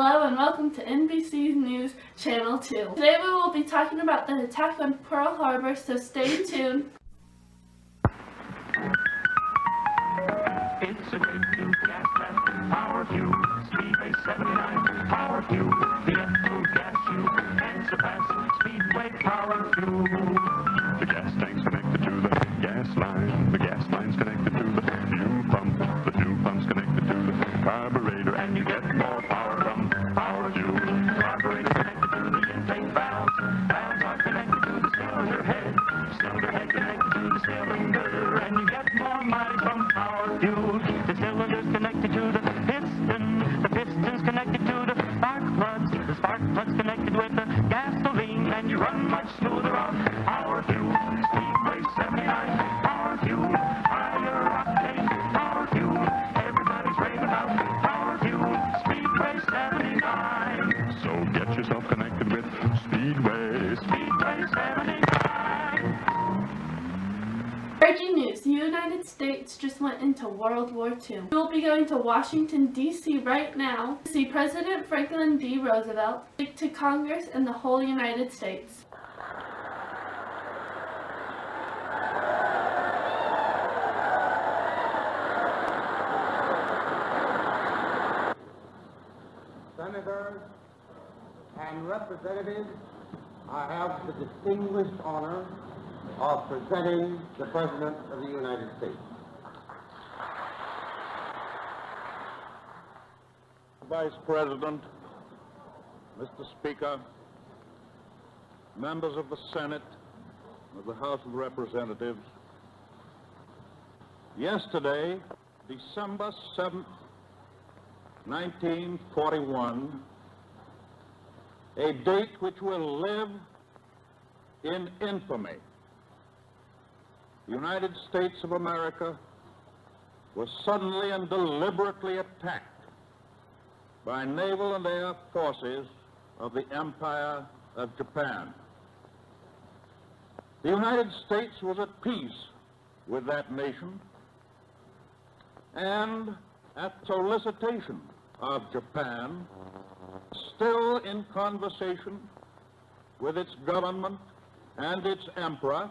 Hello and welcome to NBC News Channel 2. Today we will be talking about the attack on Pearl Harbor, so stay tuned. It's a great new gas mask, power fuel, Speedway 79, power fuel, the F2 gas fuel, and surpass Speedway power fuel. The gas tank's connected to the gas line, the gas line's connected to the fuel pump, the fuel pump's connected to the carburetor, and you get more power from power fuel. Carburetor connected to the intake valves, valves are connected to the cylinder head connected to the cylinder, and you get more mileage from power fuel. The cylinder's connected to the piston's connected to the spark plug's connected with the gasoline, and you run much smoother on power fuel. Speedway 79, power fuel, higher octane, power fuel. Everybody's raving about power fuel, Speedway 79. So get yourself connected with Speedway 79. Breaking news, the United States just went into World War II. We will be going to Washington, D.C. right now to see President Franklin D. Roosevelt speak to Congress and the whole United States. Senators and representatives, I have the distinguished honor of presenting the President of the United States. Vice President, Mr. Speaker, members of the Senate, of the House of Representatives, yesterday, December 7th, 1941, a date which will live in infamy, the United States of America was suddenly and deliberately attacked by naval and air forces of the Empire of Japan. The United States was at peace with that nation, and at solicitation of Japan, still in conversation with its government and its emperor,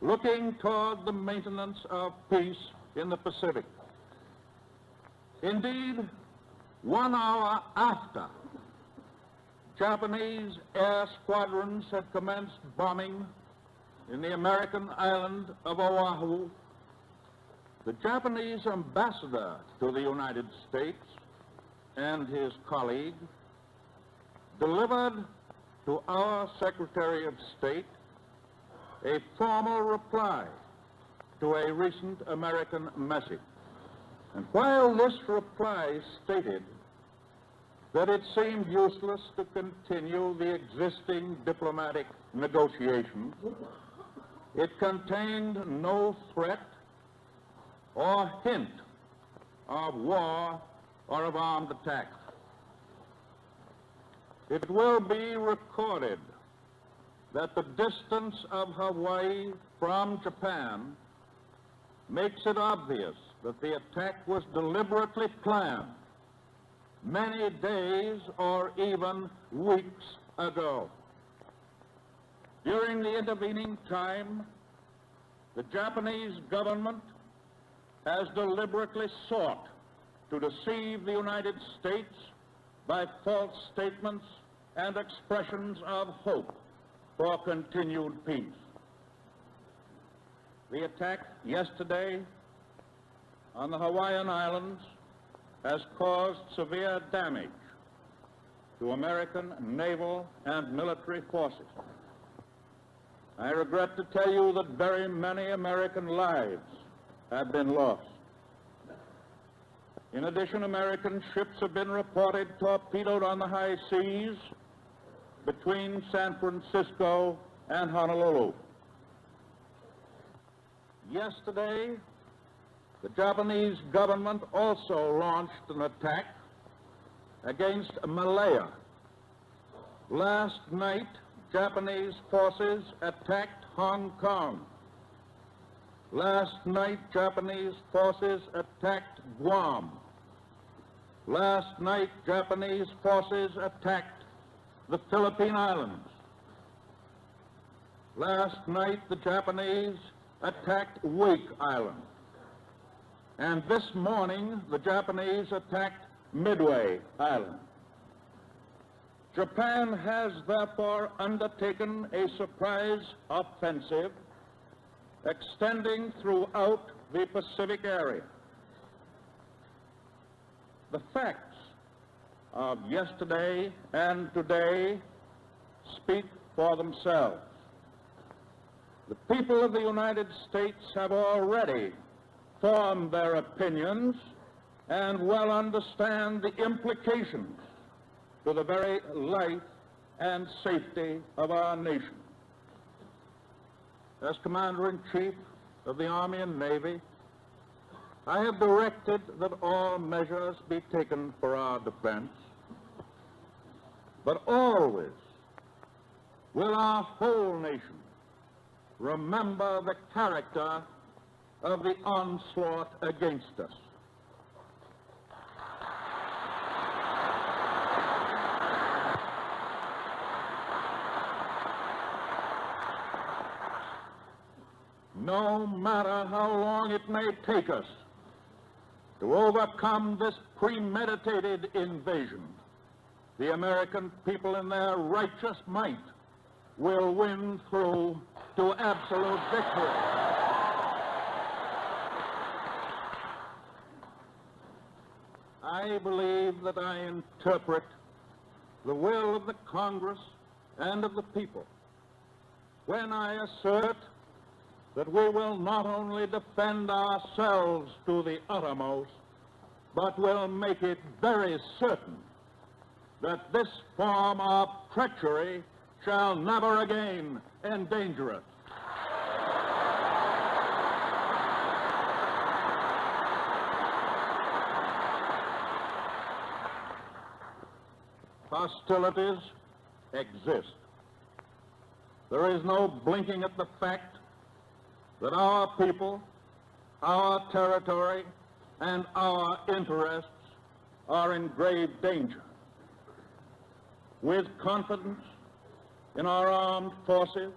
looking toward the maintenance of peace in the Pacific. Indeed, 1 hour after Japanese air squadrons had commenced bombing in the American island of Oahu, the Japanese ambassador to the United States and his colleague delivered to our Secretary of State a formal reply to a recent American message. And while this reply stated that it seemed useless to continue the existing diplomatic negotiations, it contained no threat or hint of war or of armed attack. It will be recorded that the distance of Hawaii from Japan makes it obvious that the attack was deliberately planned many days or even weeks ago. During the intervening time, the Japanese government has deliberately sought to deceive the United States by false statements and expressions of hope for continued peace. The attack yesterday on the Hawaiian Islands has caused severe damage to American naval and military forces. I regret to tell you that very many American lives have been lost. In addition, American ships have been reported torpedoed on the high seas between San Francisco and Honolulu. Yesterday, the Japanese government also launched an attack against Malaya. Last night, Japanese forces attacked Hong Kong. Last night, Japanese forces attacked Guam. Last night, Japanese forces attacked the Philippine Islands. Last night, the Japanese attacked Wake Island. And this morning, the Japanese attacked Midway Island. Japan has therefore undertaken a surprise offensive extending throughout the Pacific area. The facts of yesterday and today speak for themselves. The people of the United States have already formed their opinions and well understand the implications to the very life and safety of our nation. As Commander-in-Chief of the Army and Navy, I have directed that all measures be taken for our defense, but always will our whole nation remember the character of the onslaught against us. No matter how long it may take us to overcome this premeditated invasion, the American people in their righteous might will win through to absolute victory. I believe that I interpret the will of the Congress and of the people when I assert that we will not only defend ourselves to the uttermost, but will make it very certain that this form of treachery shall never again endanger us. Hostilities exist. There is no blinking at the fact that our people, our territory, and our interests are in grave danger. With confidence in our armed forces,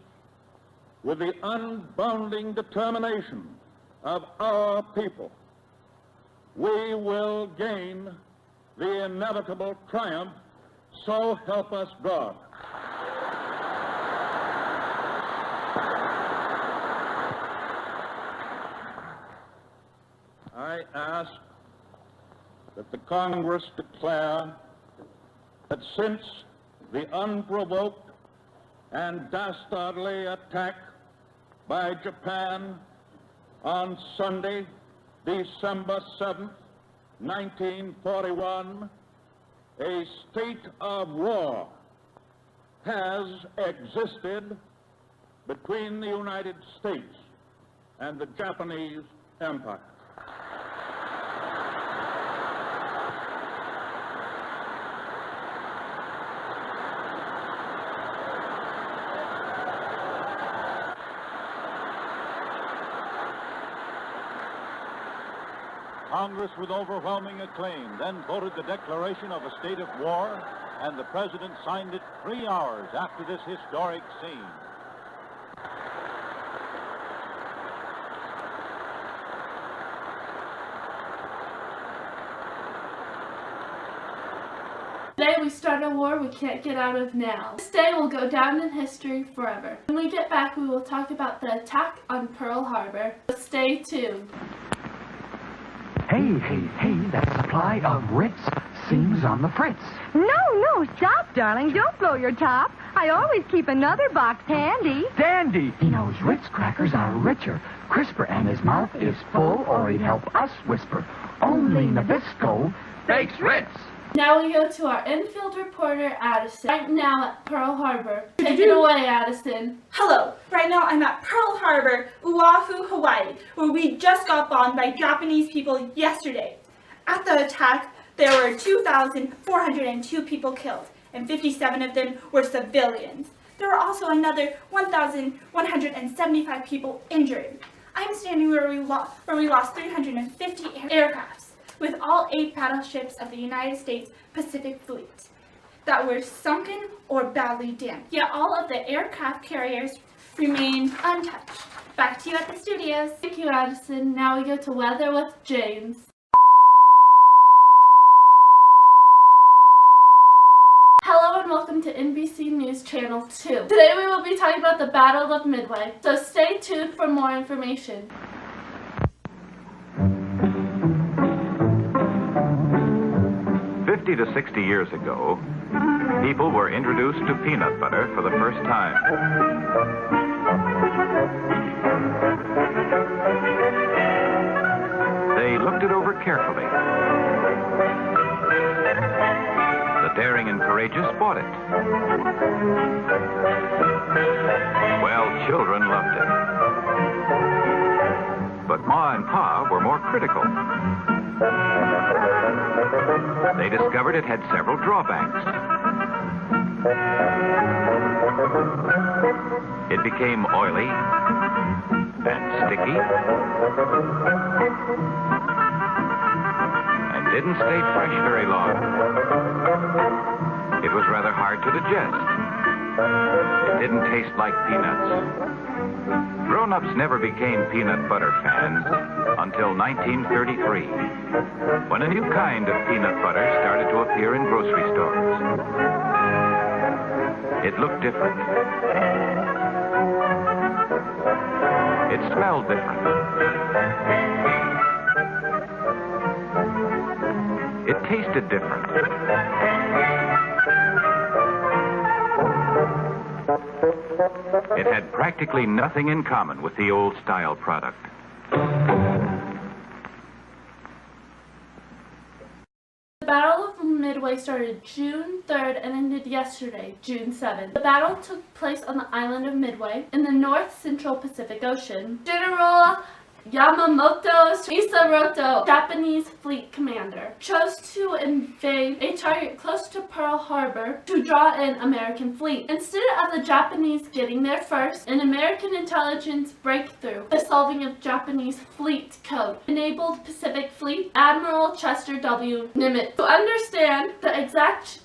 with the unbounding determination of our people, we will gain the inevitable triumph, so help us God. I ask that the Congress declare that since the unprovoked and dastardly attack by Japan on Sunday, December 7th, 1941, a state of war has existed between the United States and the Japanese Empire. Congress, with overwhelming acclaim, then voted the declaration of a state of war, and the President signed it 3 hours after this historic scene. Today we start a war we can't get out of now. This day will go down in history forever. When we get back, we will talk about the attack on Pearl Harbor. So stay tuned. Hey, that supply of Ritz seems on the fritz. No, stop, darling. Don't blow your top. I always keep another box handy. Dandy! He knows Ritz crackers are richer, crisper, and his mouth is full, or he'd help us whisper. Only Nabisco bakes Ritz. Now we go to our infield reporter, Addison, right now at Pearl Harbor. Take it away, Addison. Hello, right now I'm at Pearl Harbor, Oahu, Hawaii, where we just got bombed by Japanese people yesterday. At the attack, there were 2,402 people killed, and 57 of them were civilians. There were also another 1,175 people injured. I'm standing where we lost 350 aircrafts. with all 8 battleships of the United States Pacific Fleet that were sunken or badly damaged. Yet all of the aircraft carriers remained untouched. Back to you at the studios. Thank you, Addison. Now we go to weather with James. Hello and welcome to NBC News Channel 2. Today we will be talking about the Battle of Midway, so stay tuned for more information. "50 to 60 years ago, people were introduced to peanut butter for the first time. They looked it over carefully. The daring and courageous bought it. Well, children loved it. But Ma and Pa were more critical. They discovered it had several drawbacks. It became oily and sticky and didn't stay fresh very long. It was rather hard to digest. It didn't taste like peanuts. Grown-ups never became peanut butter fans until 1933, when a new kind of peanut butter started to appear in grocery stores. It looked different. It smelled different. It tasted different. It had practically nothing in common with the old-style product. The Battle of Midway started June 3rd and ended yesterday, June 7th. The battle took place on the island of Midway in the North Central Pacific Ocean. General Yamamoto Isaroto, Japanese fleet commander, chose to invade a target close to Pearl Harbor to draw in American fleet. Instead of the Japanese getting there first, an American intelligence breakthrough, the solving of Japanese fleet code, enabled Pacific Fleet Admiral Chester W. Nimitz to understand the exact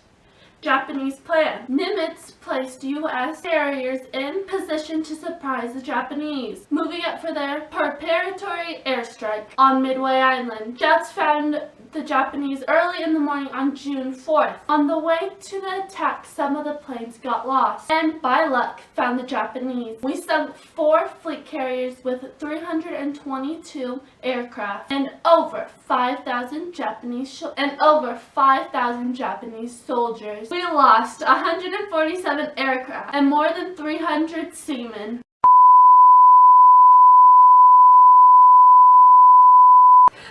Japanese plan. Nimitz placed U.S. carriers in position to surprise the Japanese, moving up for their preparatory airstrike on Midway Island. Jets found the Japanese early in the morning on June 4th. On the way to the attack, some of the planes got lost, and by luck found the Japanese. We sunk 4 fleet carriers with 322 aircraft and over 5,000 Japanese soldiers. We lost 147 aircraft and more than 300 seamen.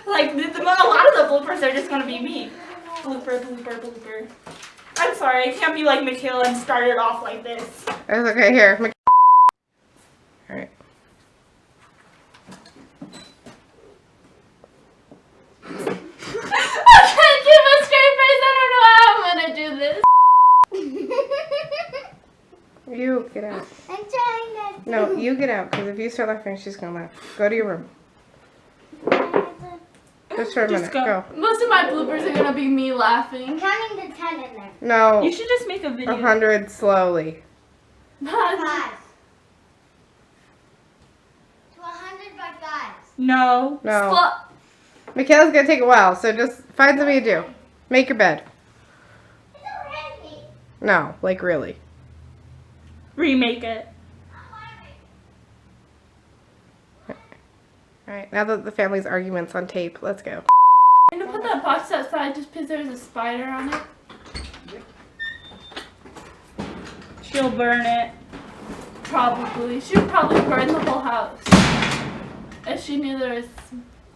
Like, a lot of the bloopers are just gonna be me. Blooper, blooper, blooper. I'm sorry, I can't be like Michaela and start it off like this. That's okay, here. Alright. I can't keep a straight face. I don't know how I'm gonna do this. You get out. I'm trying not to. No, you get out, because if you start laughing, she's gonna laugh. Go to your room. Just for a minute. Go. Most of my bloopers are gonna be me laughing. Counting to 10 in there. No. You should just make a video. 100 slowly. 5. To 100 by 5. No. No. Michaela's gonna take a while, so just find something to do. Make your bed. It's already. No, like really. Remake it. Alright, now that the family's argument's on tape, let's go. I'm gonna put that box outside just because there's a spider on it. She'll burn it. Probably. She would probably burn the whole house if she knew there was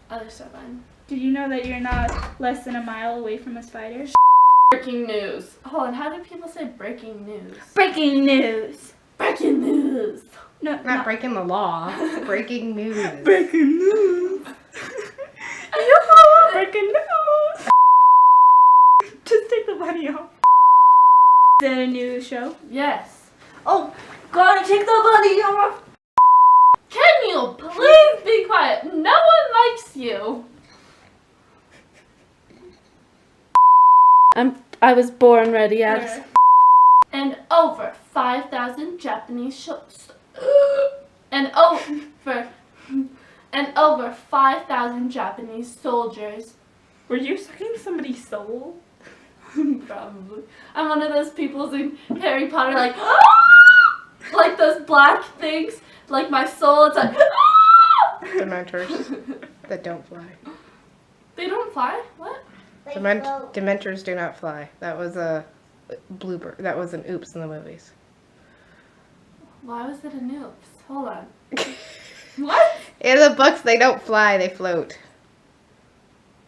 other stuff on. Did you know that you're not less than a mile away from a spider? Breaking news. Hold on, how do people say breaking news? Breaking news. Breaking news. No, Not breaking the law. Breaking news. breaking news. Breaking news. Just take the bunny off. Is that a new show? Yes. Oh, gotta take the bunny off. Can you please be quiet? No one likes you. I was born ready, Addison. And over 5,000 Japanese and over 5,000 Japanese soldiers. Were you sucking somebody's soul? Probably. I'm one of those people in Harry Potter, like those black things. Like my soul, it's like Dementors that don't fly. They don't fly? What? Dementors do not fly. That was a blooper. That was an oops in the movies. Why was it an oops? Hold on. What? In the books, they don't fly. They float.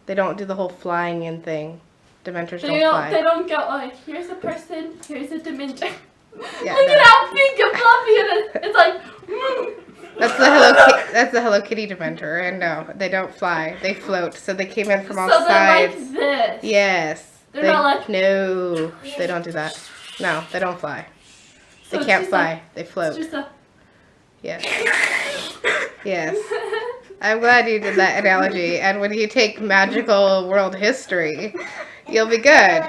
They don't do the whole flying in thing. Dementors don't fly. They don't go, oh, here's a person, here's a Dementor. Yeah, Look at how big and fluffy it is. It's like, That's the Hello Kitty Dementor, and no, they don't fly. They float, so they came in from all sides. So they're like this. Yes. They're not like... No, they don't do that. No, they don't fly. So they can't fly. They float. It's just a... Yes. Yes. I'm glad you did that analogy, and when you take magical world history, you'll be good.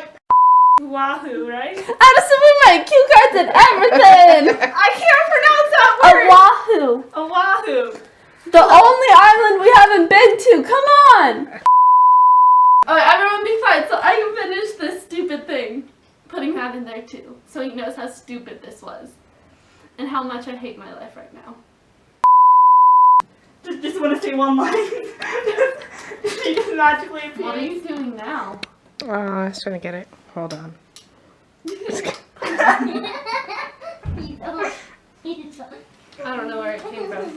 Wahoo, right? Addison, we made cue cards and everything! I can't pronounce that word! Oahu! Oahu! The only island we haven't been to! Come on! Alright, everyone be quiet so I can finish this stupid thing. Putting that in there too, so he knows how stupid this was. And how much I hate my life right now. Just want to say one line. She just magically appears. What are you doing now? Oh, I was trying to get it. Hold on. You don't. I don't know where it came from.